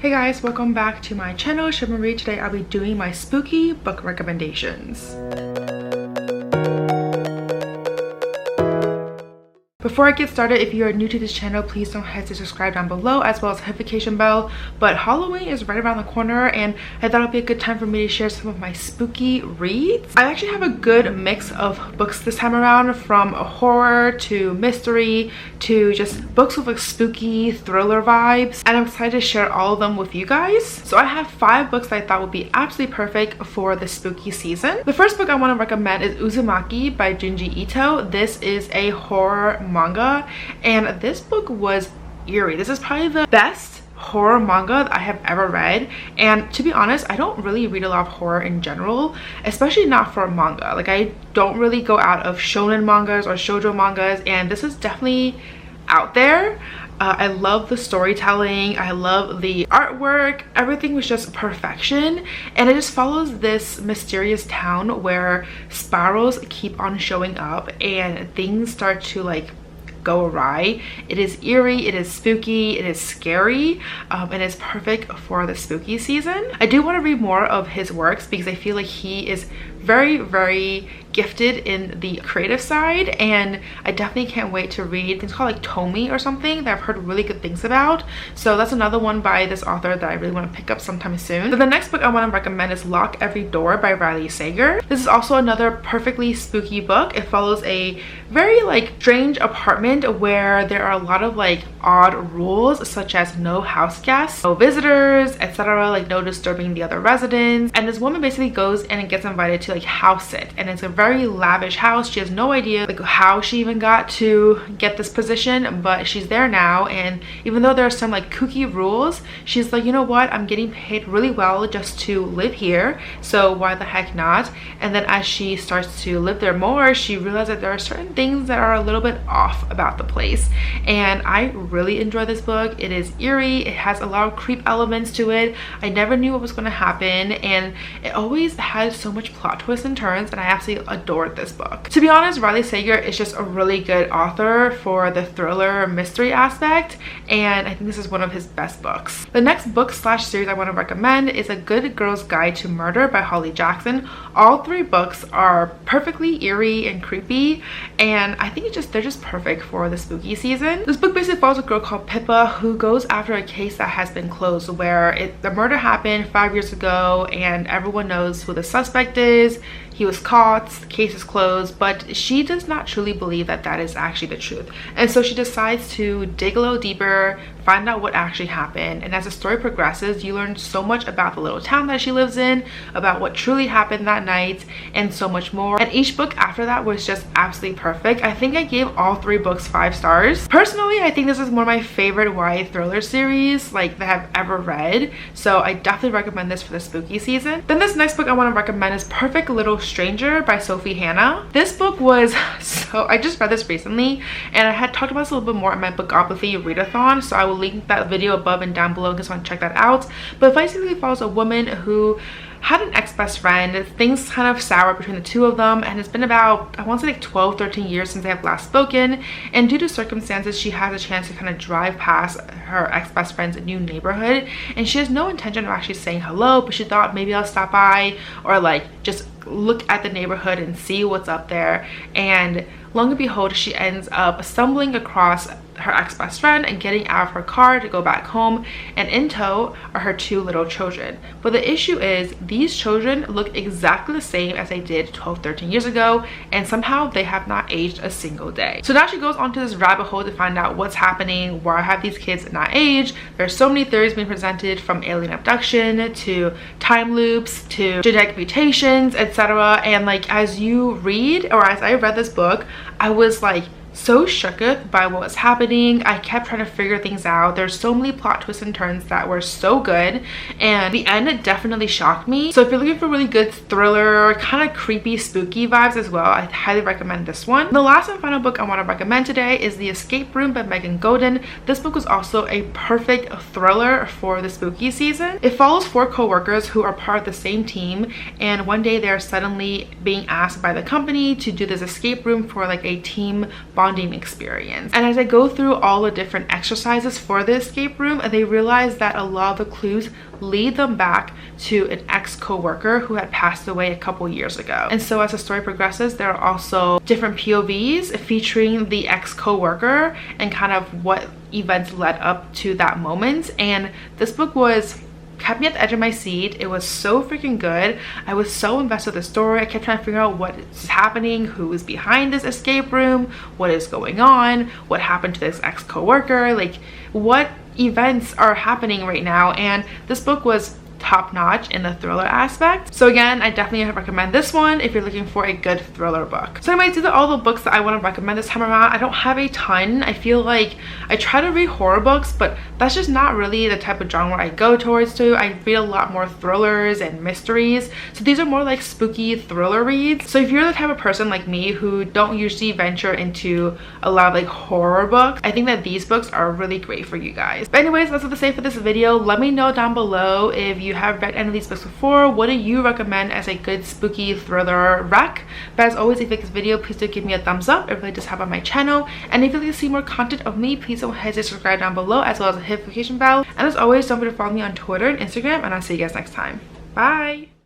Hey guys, welcome back to my channel, Marie. Today I'll be doing my spooky book recommendations. Before I get started, if you are new to this channel, please don't hesitate to subscribe down below as well as the notification bell. But Halloween is right around the corner and I thought it would be a good time for me to share some of my spooky reads. I actually have a good mix of books this time around, from horror to mystery to just books with like spooky thriller vibes, and I'm excited to share all of them with you guys. So I have 5 books that I thought would be absolutely perfect for the spooky season. The first book I want to recommend is Uzumaki by Junji Ito. This is a horror manga and this book was eerie. This is probably the best horror manga that I have ever read, and to be honest, I don't really read a lot of horror in general, especially not for manga. Like, I don't really go out of shonen mangas or shoujo mangas, and this is definitely out there. I love the storytelling, I love the artwork, everything was just perfection, and it just follows this mysterious town where spirals keep on showing up and things start to like go awry. It is eerie, it is spooky, it is scary, and it's perfect for the spooky season. I do want to read more of his works because I feel like he is very gifted in the creative side, and I definitely can't wait to read. It's called like Tomi or something that I've heard really good things about, so that's another one by this author that I really want to pick up sometime soon. So the next book I want to recommend is Lock Every Door by Riley Sager. This is also another perfectly spooky book. It follows a very like strange apartment where there are a lot of like odd rules, such as no house guests, no visitors, etc., like no disturbing the other residents, and this woman basically goes and gets invited to like house sit, and it's a very lavish house. She has no idea like how she even got to get this position, but she's there now, and even though there are some like kooky rules, she's like, you know what, I'm getting paid really well just to live here, so why the heck not? And then as she starts to live there more, she realizes that there are certain things that are a little bit off about the place, and I really enjoy this book. It is eerie, it has a lot of creep elements to it. I never knew what was going to happen, and it always had so much plot twists and turns, and I absolutely adored this book. To be honest, Riley Sager is just a really good author for the thriller mystery aspect, and I think this is one of his best books. The next book slash series I want to recommend is A Good Girl's Guide to Murder by Holly Jackson. All 3 books are perfectly eerie and creepy, and I think they're just perfect for the spooky season. This book basically follows a girl called Pippa who goes after a case that has been closed, where the murder happened 5 years ago and everyone knows who the suspect is. He was caught, the case is closed, but she does not truly believe that that is actually the truth. And so she decides to dig a little deeper, find out what actually happened. And as the story progresses, you learn so much about the little town that she lives in, about what truly happened that night, and so much more. And each book after that was just absolutely perfect. I think I gave all 3 books 5 stars. Personally, I think this is one of my favorite YA thriller series like that I've ever read, so I definitely recommend this for the spooky season. Then this next book I want to recommend is Perfect Little Stranger by Sophie Hannah. This book was I just read this recently, and I had talked about this a little bit more in my Bookopathy readathon, so I will link that video above and down below in case you want to check that out. But it basically follows a woman who had an ex-best friend. Things kind of sour between the two of them, and it's been about, I want to say like 12-13 years since they have last spoken, and due to circumstances she has a chance to kind of drive past her ex-best friend's new neighborhood, and she has no intention of actually saying hello, but she thought maybe I'll stop by or like just look at the neighborhood and see what's up there. And long and behold, she ends up stumbling across her ex-best friend and getting out of her car to go back home, and in tow are her 2 little children. But the issue is these children look exactly the same as they did 12-13 years ago, and somehow they have not aged a single day. So now she goes onto this rabbit hole to find out what's happening, why have these kids not aged. There's so many theories being presented, from alien abduction to time loops to genetic mutations, etc. And like, as you read, or as I read this book, I was like so shooketh by what was happening. I kept trying to figure things out. There's so many plot twists and turns that were so good, and the end definitely shocked me. So if you're looking for really good thriller, kind of creepy, spooky vibes as well, I highly recommend this one. The last and final book I want to recommend today is The Escape Room by Megan Godin. This book was also a perfect thriller for the spooky season. It follows 4 co-workers who are part of the same team, and one day they're suddenly being asked by the company to do this escape room for like a team bonding experience. And as I go through all the different exercises for the escape room, they realize that a lot of the clues lead them back to an ex-co-worker who had passed away a couple years ago. And so as the story progresses, there are also different POVs featuring the ex-co-worker and kind of what events led up to that moment. And this book kept me at the edge of my seat. It was so freaking good. I was so invested in the story. I kept trying to figure out what is happening, who is behind this escape room, what is going on, what happened to this ex-co-worker, like what events are happening right now. And this book was top notch in the thriller aspect. So again, I definitely recommend this one if you're looking for a good thriller book. So anyways, these are all the books that I want to recommend this time around. I don't have a ton. I feel like I try to read horror books, but that's just not really the type of genre I go towards to. I read a lot more thrillers and mysteries. So these are more like spooky thriller reads. So if you're the type of person like me who don't usually venture into a lot of like horror books, I think that these books are really great for you guys. But anyways, that's what to say for this video. Let me know down below if you have read any of these books before. What do you recommend as a good spooky thriller rec? But as always, if you like this video, please do give me a thumbs up. It really does help on my channel. And if you'd like to see more content of me, please don't hesitate to subscribe down below, as well as the notification bell. And as always, don't forget to follow me on Twitter and Instagram, and I'll see you guys next time. Bye!